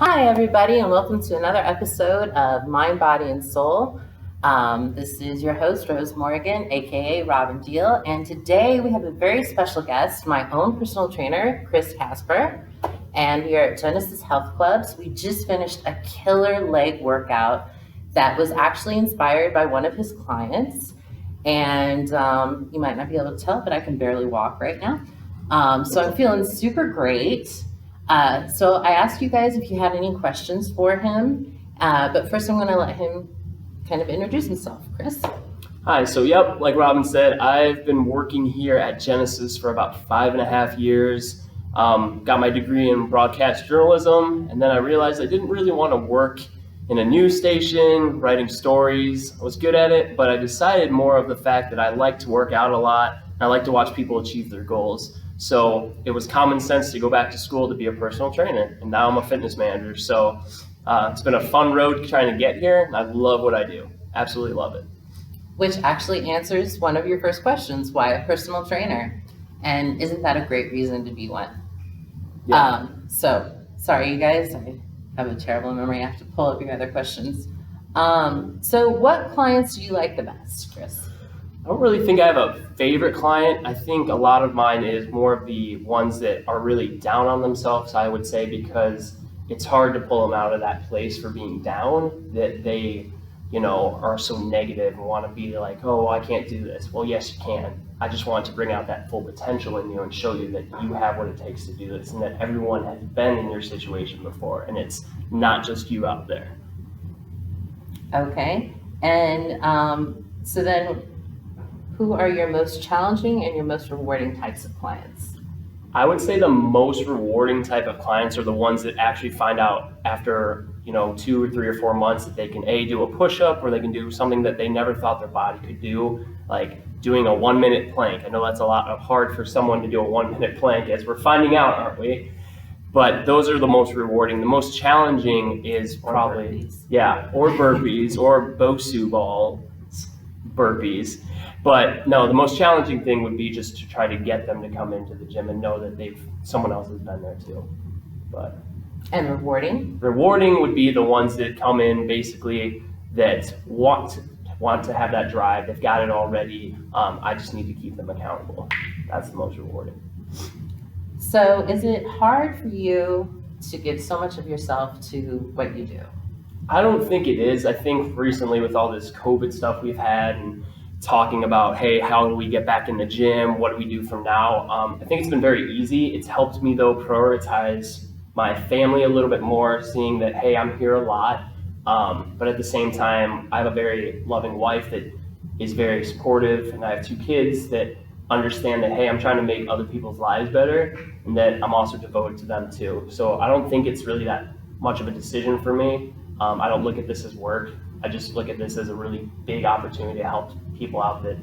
Hi, everybody, and welcome to another episode of Mind, Body, and Soul. This is your host, Rose Morgan, aka Robin Deal, and today we have a very special guest, my own personal trainer, Chris Casper. And we are at Genesis Health Clubs. We just finished a killer leg workout that was actually inspired by one of his clients. And you might not be able to tell, but I can barely walk right now. So I'm feeling super great. So I asked you guys if you had any questions for him, but first I'm going to let him kind of introduce himself. Chris? Hi, like Robin said, I've been working here at Genesis for about 5.5 years. Got my degree in broadcast journalism, and then I realized I didn't really want to work in a news station, writing stories. I was good at it, but I decided more of the fact that I like to work out a lot, and I like to watch people achieve their goals. So it was common sense to go back to school to be a personal trainer, and now I'm a fitness manager. So it's been a fun road trying to get here, and I love what I do. Absolutely love it. Which actually answers one of your first questions, why a personal trainer? And isn't that a great reason to be one? Yeah. So sorry, you guys, I have a terrible memory. I have to pull up your other questions. So what clients do you like the best, Chris? I don't really think I have a favorite client. I think a lot of mine is more of the ones that are really down on themselves, I would say, because it's hard to pull them out of that place for being down, that they, are so negative and want to be like, oh, I can't do this. Well, yes, you can. I just want to bring out that full potential in you and show you that you have what it takes to do this and that everyone has been in your situation before and it's not just you out there. Okay. And so then who are your most challenging and your most rewarding types of clients? I would say the most rewarding type of clients are the ones that actually find out after 2 or 3 or 4 months that they can do a push-up or they can do something that they never thought their body could do, like doing a 1-minute plank. I know that's a lot hard for someone to do a 1-minute plank, as we're finding out, aren't we? But those are the most rewarding. The most challenging is probably or burpees or Bosu ball burpees. But no, the most challenging thing would be just to try to get them to come into the gym and know that someone else has been there too. And rewarding? Rewarding would be the ones that come in basically that want to have that drive. They've got it already. I just need to keep them accountable. That's the most rewarding. So is it hard for you to give so much of yourself to what you do? I don't think it is. I think recently with all this COVID stuff we've had and talking about, hey, how do we get back in the gym? What do we do from now? I think it's been very easy. It's helped me, though, prioritize my family a little bit more, seeing that, hey, I'm here a lot. But at the same time, I have a very loving wife that is very supportive, and I have 2 kids that understand that, hey, I'm trying to make other people's lives better, and that I'm also devoted to them too. So I don't think it's really that much of a decision for me. I don't look at this as work. I just look at this as a really big opportunity to help people out that,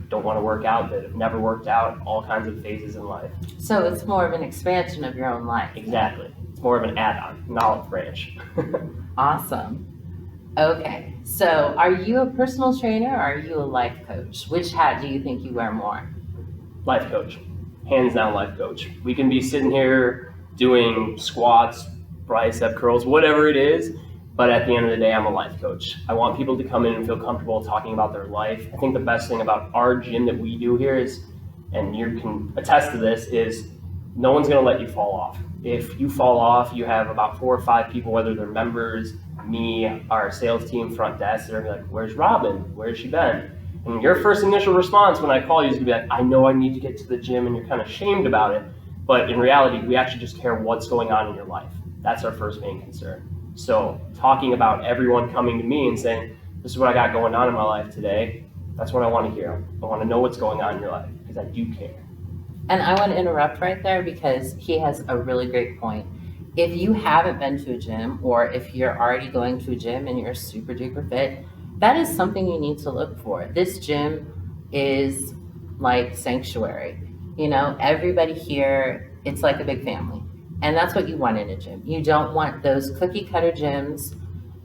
don't want to work out, that have never worked out, all kinds of phases in life. So it's more of an expansion of your own life. Exactly. It's more of an add-on, an olive branch. Awesome. Okay. So are you a personal trainer or are you a life coach? Which hat do you think you wear more? Life coach. Hands down life coach. We can be sitting here doing squats, bicep curls, whatever it is, but at the end of the day, I'm a life coach. I want people to come in and feel comfortable talking about their life. I think the best thing about our gym that we do here is, and you can attest to this, is no one's going to let you fall off. If you fall off, you have about 4 or 5 people, whether they're members, me, our sales team, front desk, they're like, where's Robin? Where's she been? And your first initial response when I call you is going to be like, I know I need to get to the gym, and you're kind of shamed about it. But in reality, we actually just care what's going on in your life. That's our first main concern. So talking about everyone coming to me and saying, this is what I got going on in my life today, that's what I want to hear. I want to know what's going on in your life because I do care. And I want to interrupt right there because he has a really great point. If you haven't been to a gym or if you're already going to a gym and you're super duper fit, that is something you need to look for. This gym is like sanctuary. Everybody here, it's like a big family. And that's what you want in a gym. You don't want those cookie cutter gyms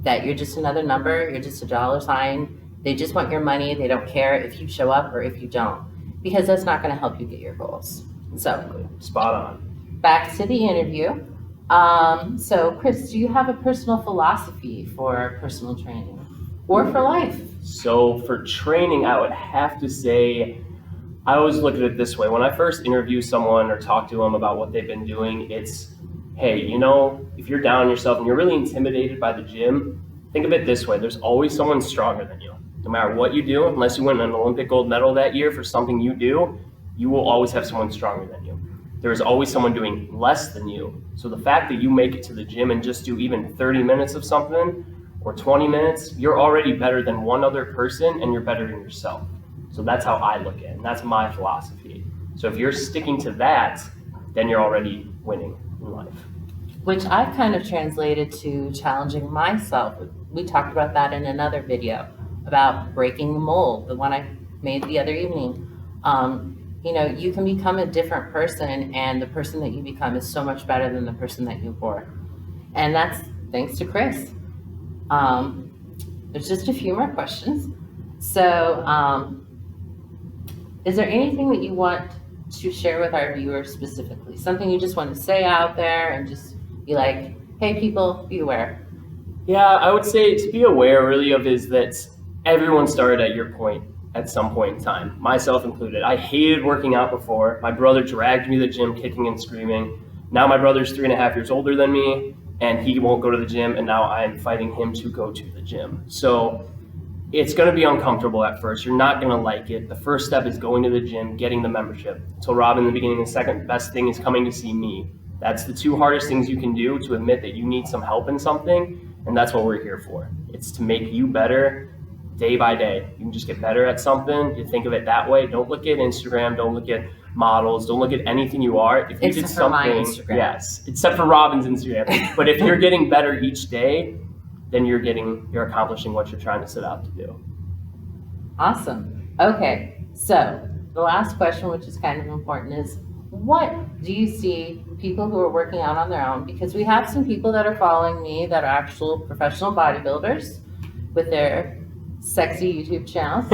that you're just another number, you're just a dollar sign. They just want your money. They don't care if you show up or if you don't, because that's not going to help you get your goals. So spot on. Back to the interview. So, Chris, do you have a personal philosophy for personal training or for life? So for training, I would have to say, I always look at it this way. When I first interview someone or talk to them about what they've been doing, it's, hey, if you're down on yourself and you're really intimidated by the gym, think of it this way. There's always someone stronger than you. No matter what you do, unless you win an Olympic gold medal that year for something you do, you will always have someone stronger than you. There is always someone doing less than you. So the fact that you make it to the gym and just do even 30 minutes of something or 20 minutes, you're already better than one other person and you're better than yourself. So that's how I look at it, and that's my philosophy. So if you're sticking to that, then you're already winning in life. Which I've kind of translated to challenging myself. We talked about that in another video about breaking the mold, the one I made the other evening. You can become a different person, and the person that you become is so much better than the person that you were. And that's thanks to Chris. There's just a few more questions. So, is there anything that you want to share with our viewers specifically? Something you just want to say out there and just be like, hey, people, be aware. Yeah, I would say to be aware really of is that everyone started at your point at some point in time, myself included. I hated working out before. My brother dragged me to the gym kicking and screaming. Now my brother's 3.5 years older than me, and he won't go to the gym, and now I'm fighting him to go to the gym. So it's going to be uncomfortable at first. You're not going to like it. The first step is going to the gym, getting the membership. So Rob, in the beginning, the second best thing is coming to see me. That's the two hardest things you can do to admit that you need some help in something, and that's what we're here for. It's to make you better day by day. You can just get better at something. You think of it that way. Don't look at Instagram. Don't look at models. Don't look at anything you are. If you did something, yes, except for Robin's Instagram. But if you're getting better each day, then you're accomplishing what you're trying to set out to do. Awesome. Okay, so the last question, which is kind of important, is what do you see people who are working out on their own? Because we have some people that are following me that are actual professional bodybuilders with their sexy YouTube channels.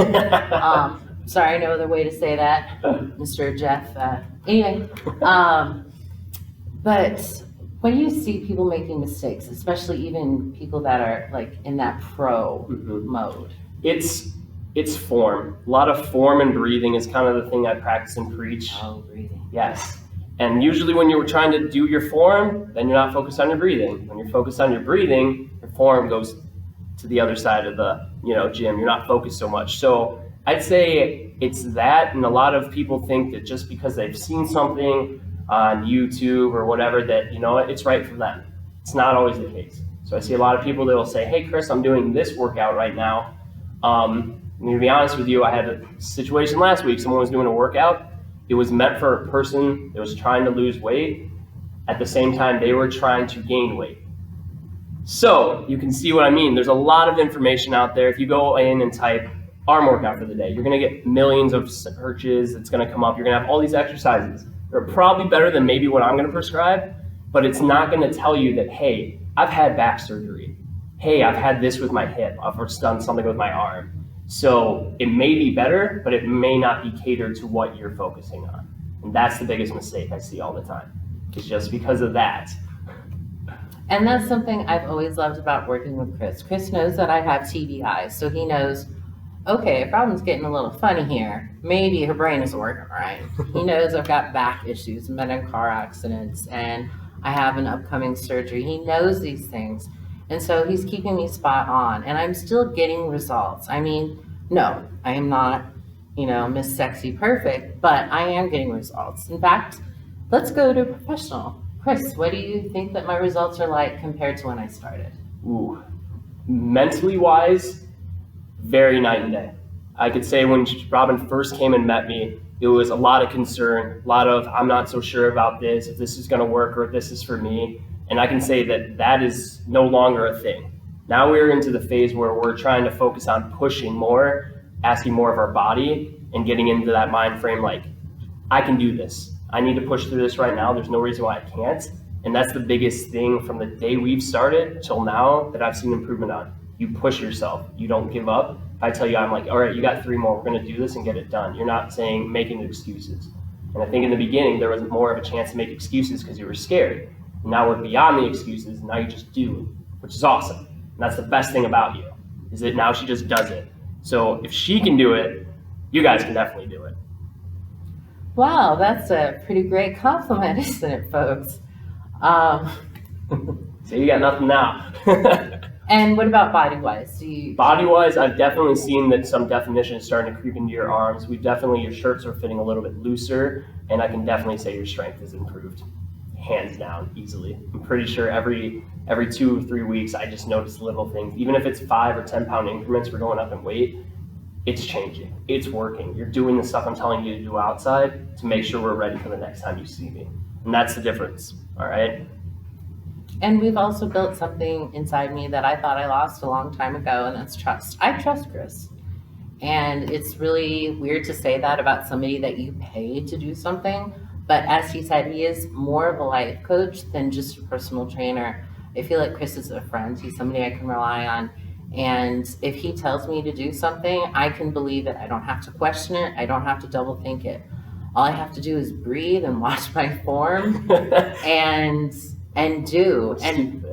Sorry, no other way to say that, Mr. Jeff. Anyway, but when you see people making mistakes, especially even people that are like in that pro mode, it's form. A lot of form and breathing is kind of the thing I practice and preach. Oh, breathing. Yes. And usually when you're trying to do your form, then you're not focused on your breathing. When you're focused on your breathing, your form goes to the other side of the gym. You're not focused so much. So I'd say it's that, and a lot of people think that just because they've seen something on YouTube or whatever that, it's right for them. It's not always the case. So I see a lot of people that will say, hey, Chris, I'm doing this workout right now. To be honest with you, I had a situation last week. Someone was doing a workout. It was meant for a person that was trying to lose weight. At the same time, they were trying to gain weight. So you can see what I mean. There's a lot of information out there. If you go in and type arm workout for the day, you're going to get millions of searches. It's going to come up. You're going to have all these exercises. They're probably better than maybe what I'm going to prescribe, but it's not going to tell you that, hey, I've had back surgery. Hey, I've had this with my hip. I've done something with my arm. So it may be better, but it may not be catered to what you're focusing on. And that's the biggest mistake I see all the time. It's just because of that. And that's something I've always loved about working with Chris. Chris knows that I have TBI, so he knows, okay, if Robin's getting a little funny here, maybe her brain isn't working right. He knows I've got back issues, been in car accidents, and I have an upcoming surgery. He knows these things. And so he's keeping me spot on, and I'm still getting results. I mean, no, I am not, Miss Sexy Perfect, but I am getting results. In fact, let's go to professional. Chris, what do you think that my results are like compared to when I started? Ooh, mentally wise, very night and day. I could say when Robin first came and met me, it was a lot of concern, a lot of, I'm not so sure about this, if this is going to work or if this is for me. And I can say that is no longer a thing. Now we're into the phase where we're trying to focus on pushing more, asking more of our body, and getting into that mind frame like, I can do this. I need to push through this right now. There's no reason why I can't. And that's the biggest thing from the day we've started till now that I've seen improvement on. You push yourself. You don't give up. If I tell you, I'm like, all right, you got 3 more. We're going to do this and get it done. You're not making excuses. And I think in the beginning, there was more of a chance to make excuses because you were scared. Now we're beyond the excuses. Now you just do, which is awesome. And that's the best thing about you, is that now she just does it. So if she can do it, you guys can definitely do it. Wow, that's a pretty great compliment, isn't it, folks? So you got nothing now. And what about body-wise? Body-wise, I've definitely seen that some definition is starting to creep into your arms. Your shirts are fitting a little bit looser, and I can definitely say your strength has improved, hands down, easily. I'm pretty sure every 2 or 3 weeks, I just notice little things. Even if it's 5 or 10 pound increments, we're going up in weight, it's changing, it's working. You're doing the stuff I'm telling you to do outside to make sure we're ready for the next time you see me. And that's the difference, all right? And we've also built something inside me that I thought I lost a long time ago, and that's trust. I trust Chris. And it's really weird to say that about somebody that you pay to do something. But as he said, he is more of a life coach than just a personal trainer. I feel like Chris is a friend. He's somebody I can rely on. And if he tells me to do something, I can believe it. I don't have to question it. I don't have to double think it. All I have to do is breathe and watch my form and do. And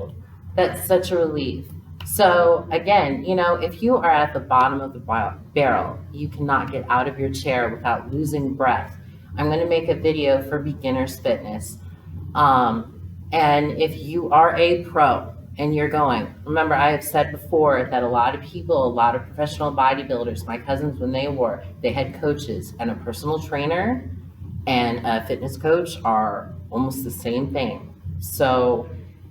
that's such a relief. So again, if you are at the bottom of the barrel, you cannot get out of your chair without losing breath. I'm going to make a video for beginners fitness. And if you are a pro and you're going, remember I have said before that a lot of professional bodybuilders, my cousins, when they had coaches, and a personal trainer and a fitness coach are almost the same thing. So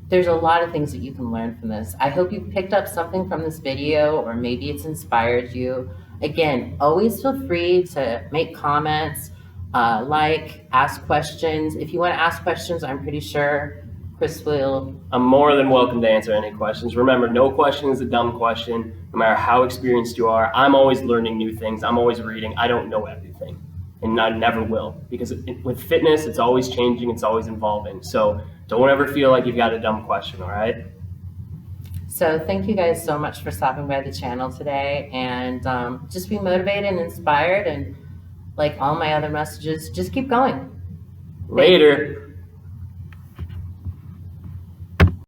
there's a lot of things that you can learn from this. I hope you picked up something from this video, or maybe it's inspired you. Again, always feel free to make comments, ask questions. If you want to ask questions, I'm pretty sure Chris will. I'm more than welcome to answer any questions. Remember, no question is a dumb question, no matter how experienced you are. I'm always learning new things. I'm always reading. I don't know everything, and I never will, because with fitness, it's always changing, it's always evolving. So don't ever feel like you've got a dumb question, all right? So thank you guys so much for stopping by the channel today, and just be motivated and inspired, and like all my other messages, just keep going. Later.